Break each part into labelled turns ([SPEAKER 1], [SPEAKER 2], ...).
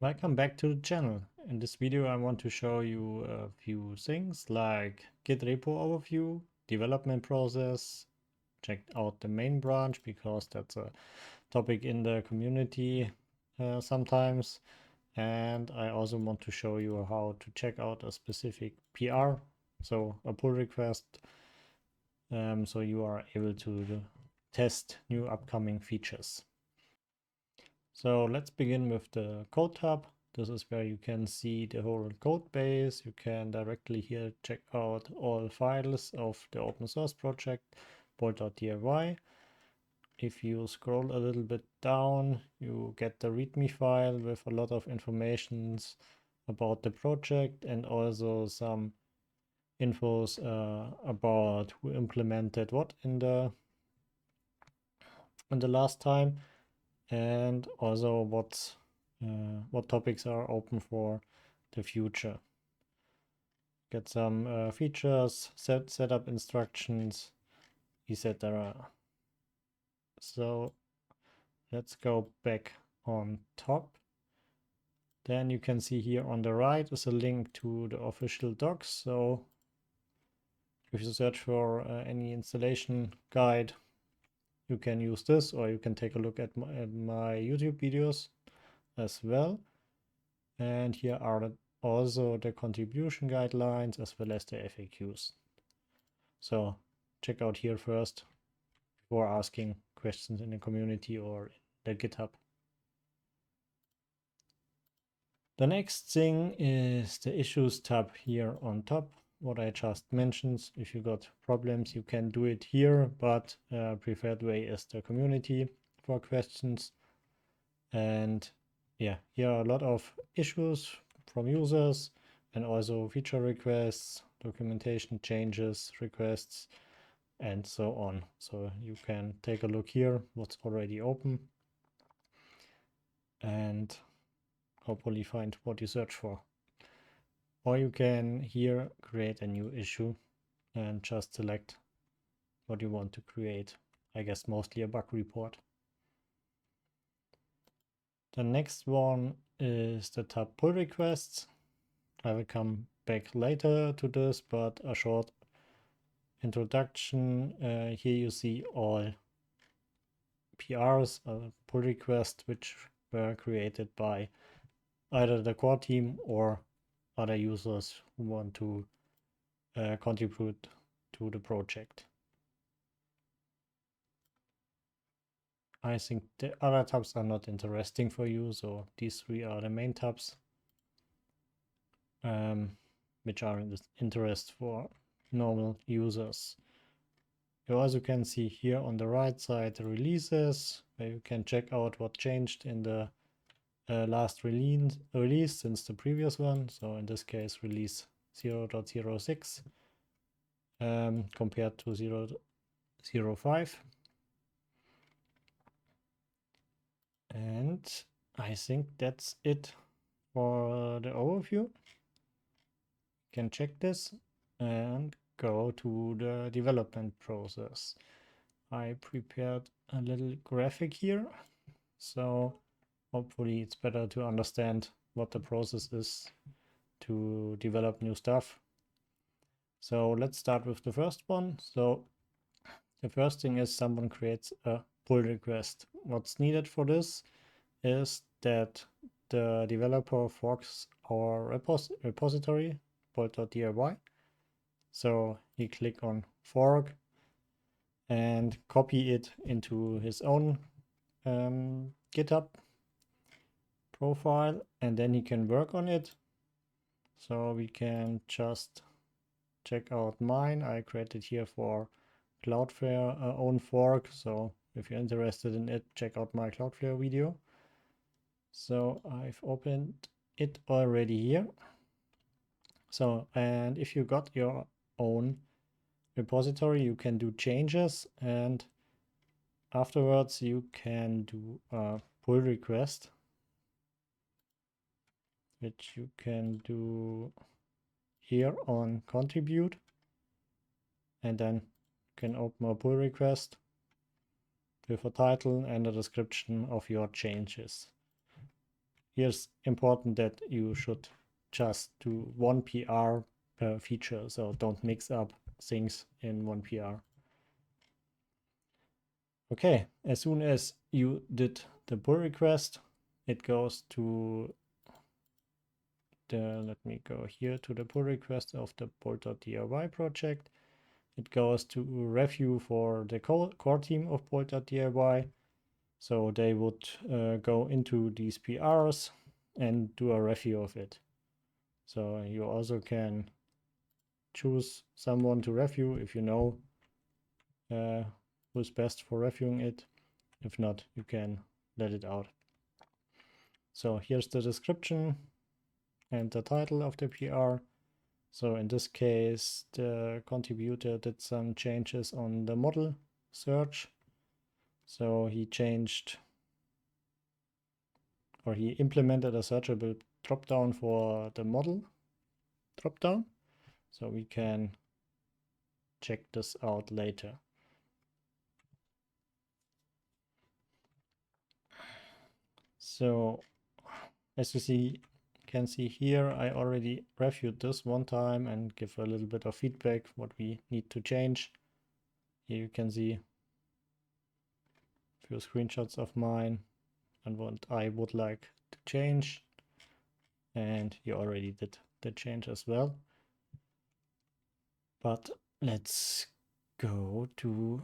[SPEAKER 1] Welcome back to the channel. In this video I want to show you a few things like Git repo overview, development process, check out the main branch because that's a topic in the community sometimes, and I also want to show you how to check out a specific PR, so a pull request, so you are able to test new upcoming features. So let's begin with the code tab. This is where you can see the whole code base. You can directly here check out all files of the open source project, bolt.diy. If you scroll a little bit down, you get the README file with a lot of informations about the project and also some infos about who implemented what in the last time, and also what topics are open for the future. Get some features, setup instructions, etc. So let's go back on top. Then you can see here on the right is a link to the official docs. So if you search for any installation guide, you can use this, or you can take a look at my YouTube videos as well. And here are also the contribution guidelines as well as the FAQs. So check out here first before asking questions in the community or in the GitHub. The next thing is the issues tab here on top. What I just mentioned, if you got problems, you can do it here, but preferred way is the community for questions. And yeah, here are a lot of issues from users and also feature requests, documentation changes, requests, and so on. So you can take a look here, what's already open, and hopefully find what you search for. Or you can here create a new issue and just select what you want to create. I guess mostly a bug report. The next one is the tab pull requests. I will come back later to this, but a short introduction. Here you see all PRs, pull requests, which were created by either the core team or other users who want to contribute to the project. I think the other tabs are not interesting for you, so these three are the main tabs, which are in interest for normal users. You also can see here on the right side the releases, where you can check out what changed in the last release since the previous one. So in this case, release 0.06 compared to 0.05. And I think that's it for the overview. You can check this and go to the development process. I prepared a little graphic here, so hopefully it's better to understand what the process is to develop new stuff. So let's start with the first one. So the first thing is someone creates a pull request. What's needed for this is that the developer forks our repository, bolt.diy. So he click on fork and copy it into his own GitHub profile, and then he can work on it. So we can just check out mine. I created here for Cloudflare own fork. So if you're interested in it, check out my Cloudflare video. So I've opened it already here. So, and if you got your own repository, you can do changes, and afterwards you can do a pull request, which you can do here on contribute, and then you can open a pull request with a title and a description of your changes. here's important that you should just do one PR per feature, so don't mix up things in one PR. Okay, as soon as you did the pull request, it goes to let me go here to the pull request of the bolt.diy project. It goes to review for the core team of bolt.diy. So they would go into these PRs and do a review of it. So you also can choose someone to review if you know who's best for reviewing it. If not, you can let it out. So here's the description and the title of the PR. So in this case, the contributor did some changes on the model search. So he changed, or he implemented a searchable dropdown for the model dropdown. So we can check this out later. So as you can see here, I already reviewed this one time and give a little bit of feedback what we need to change. Here you can see a few screenshots of mine and what I would like to change. And you already did the change as well. But let's go to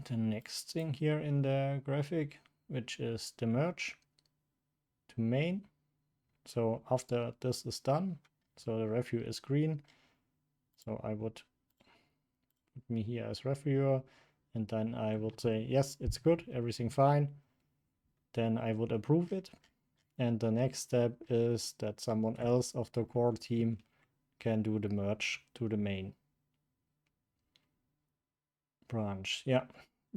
[SPEAKER 1] the next thing here in the graphic, which is the merge to main. So after this is done, so the review is green. So I would put me here as reviewer, and then I would say, yes, it's good, everything fine. Then I would approve it. And the next step is that someone else of the core team can do the merge to the main branch. Yeah,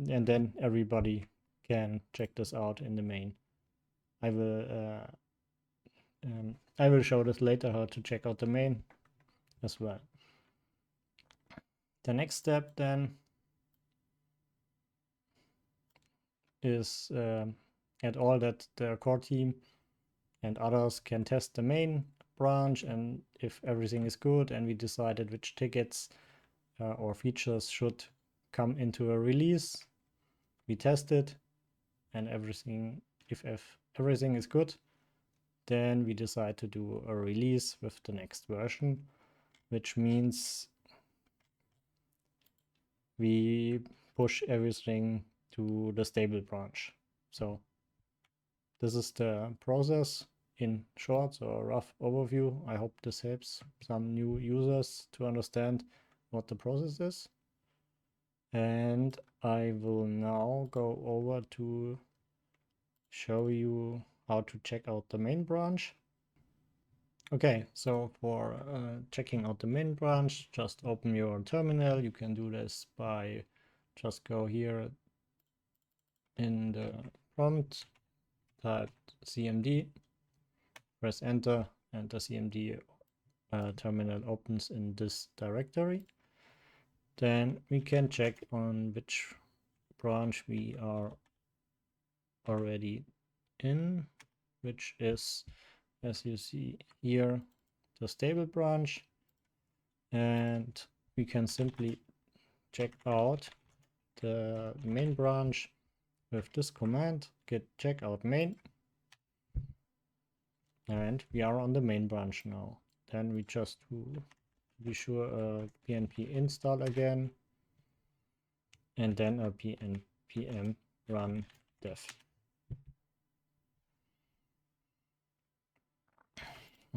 [SPEAKER 1] and then everybody can check this out in the main. I will show this later how to check out the main as well. The next step then is at all that the core team and others can test the main branch, and if everything is good and we decided which tickets or features should come into a release, we test it, and if everything is good, then we decide to do a release with the next version, which means we push everything to the stable branch. So this is the process in short, so a rough overview. I hope this helps some new users to understand what the process is. And I will now go over to show you how to check out the main branch. Okay, so for checking out the main branch, just open your terminal. You can do this by just go here in the prompt, type cmd, press enter, and the cmd terminal opens in this directory. Then we can check on which branch we are already in, which is, as you see here, the stable branch. And we can simply check out the main branch with this command, git checkout main. And we are on the main branch now. Then we just to be sure pnp install again, and then a pnpm run dev.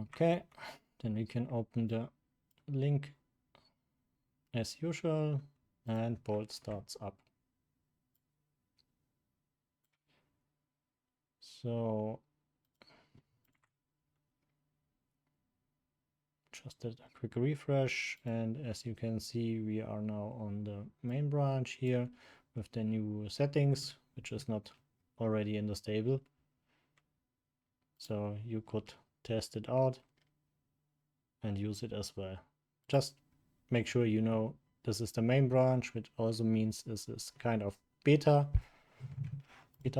[SPEAKER 1] Okay, then we can open the link as usual, and Bolt starts up. So just a quick refresh, and as you can see, we are now on the main branch here with the new settings, which is not already in the stable. So you could test it out and use it as well. Just make sure you know this is the main branch, which also means this is kind of beta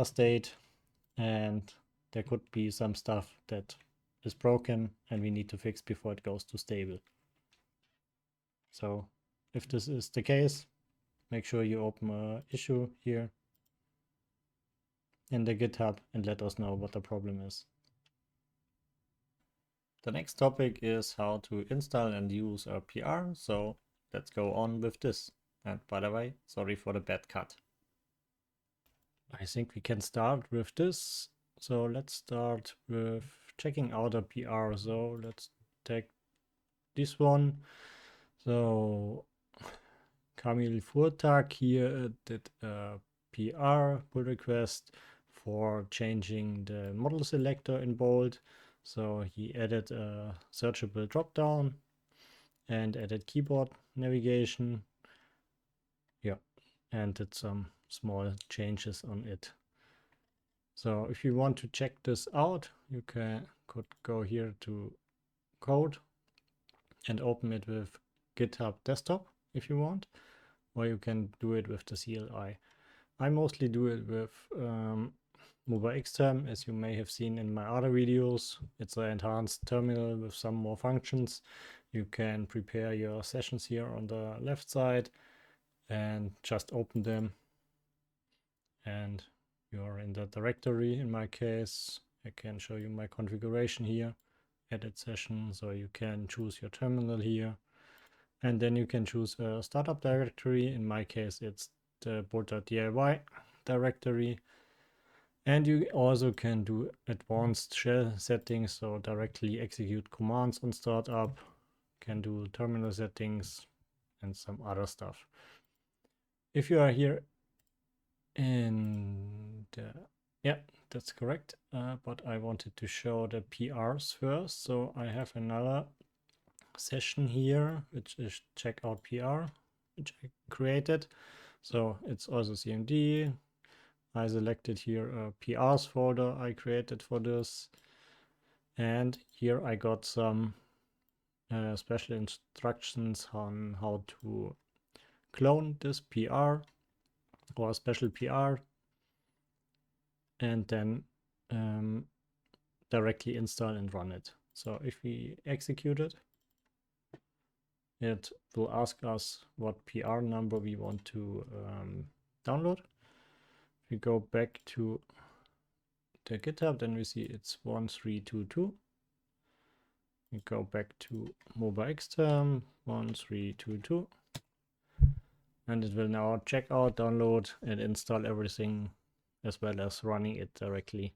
[SPEAKER 1] state, and there could be some stuff that is broken and we need to fix before it goes to stable. So if this is the case, make sure you open an issue here in the GitHub and let us know what the problem is. The next topic is how to install and use a PR, so let's go on with this. And by the way, sorry for the bad cut. I think we can start with this. So let's start with checking out a PR. So let's take this one. So Kamil Furtak here did a PR pull request for changing the model selector in Bolt. So he added a searchable dropdown and added keyboard navigation. Yeah, and did some small changes on it. So if you want to check this out, you could go here to code and open it with GitHub desktop if you want, or you can do it with the CLI. I mostly do it with MobaXtermin, as you may have seen in my other videos. It's an enhanced terminal with some more functions. You can prepare your sessions here on the left side and just open them, and you're in the directory. In my case, I can show you my configuration here, edit session, so you can choose your terminal here, and then you can choose a startup directory. In my case, it's the bolt.diy directory. And you also can do advanced shell settings, so directly execute commands on startup, can do terminal settings and some other stuff. If you are here in the, yeah, that's correct, but I wanted to show the PRs first. So I have another session here, which is check out PR, which I created. So it's also CMD. I selected here a PRs folder I created for this. And here I got some special instructions on how to clone this PR or a special PR and then directly install and run it. So if we execute it, it will ask us what PR number we want to download. If we go back to the GitHub, then we see it's 1322. We go back to MobaXtermin 1322. And it will now check out, download, and install everything, as well as running it directly,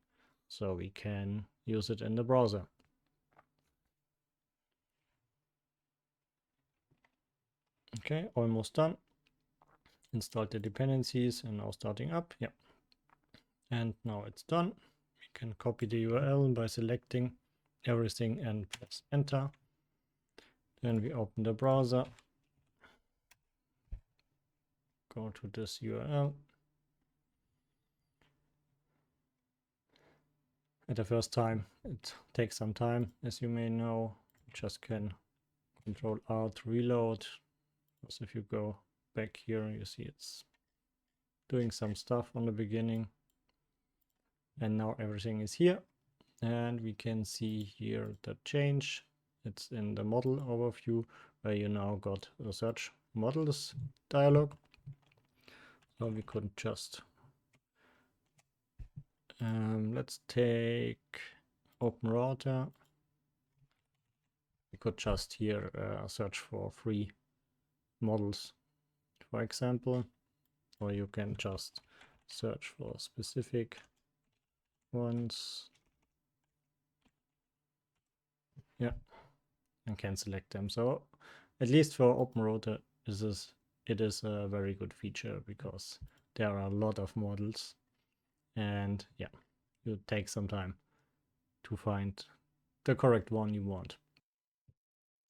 [SPEAKER 1] so we can use it in the browser. Okay, almost done. Installed the dependencies and now starting up. Yeah. And now it's done. We can copy the URL by selecting everything and press enter. Then we open the browser. Go to this URL. At the first time, it takes some time, as you may know. You just can Control R to reload. So if you go back here, you see it's doing some stuff on the beginning. And now everything is here. And we can see here the change. It's in the model overview, where you now got a search models dialog. So we could just let's take open router. We could just here search for free models, for example, or you can just search for specific ones. Yeah, and can select them. So at least for open router, it is a very good feature, because there are a lot of models, and yeah, it will take some time to find the correct one you want.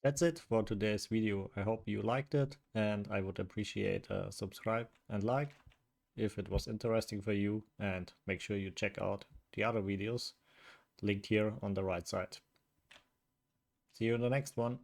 [SPEAKER 1] That's it for today's video. I hope you liked it, and I would appreciate a subscribe and like if it was interesting for you, and make sure you check out the other videos linked here on the right side. See you in the next one.